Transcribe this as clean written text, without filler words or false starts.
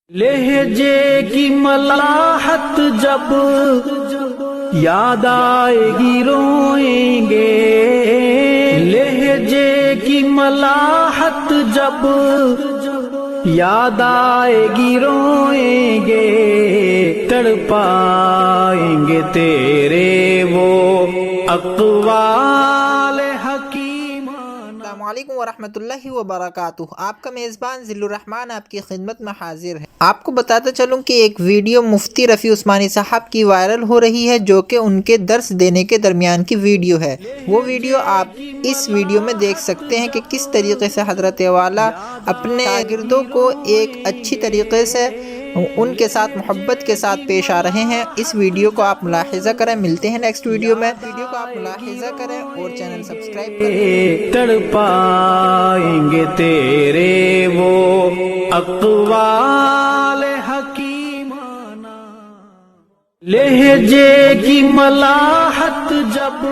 لہجے کی ملاحت جب یاد آئے گی روئیں گے، لہجے کی ملاحت جب یاد آئے گی روئیں گے، تڑپائیں گے تیرے وہ اقوال حکیم۔ السلام علیکم ورحمۃ اللہ وبرکاتہ۔ آپ کا میزبان ذل الرحمن آپ کی خدمت میں حاضر ہے۔ آپ کو بتاتا چلوں کہ ایک ویڈیو مفتی رفیع عثمانی صاحب کی وائرل ہو رہی ہے، جو کہ ان کے درس دینے کے درمیان کی ویڈیو ہے۔ وہ ویڈیو آپ اس ویڈیو میں دیکھ سکتے ہیں کہ کس طریقے سے حضرت والا اپنے شاگردوں کو ایک اچھی طریقے سے ان کے ساتھ محبت کے ساتھ پیش آ رہے ہیں۔ اس ویڈیو کو آپ ملاحظہ کریں۔ ملتے ہیں نیکسٹ ویڈیو میں۔ ویڈیو کو آپ ملاحظہ کریں اور چینل سبسکرائب کریں۔ تڑپائیں گے تیرے وہ اقوال حکیمانہ، لہجے کی ملاحت جب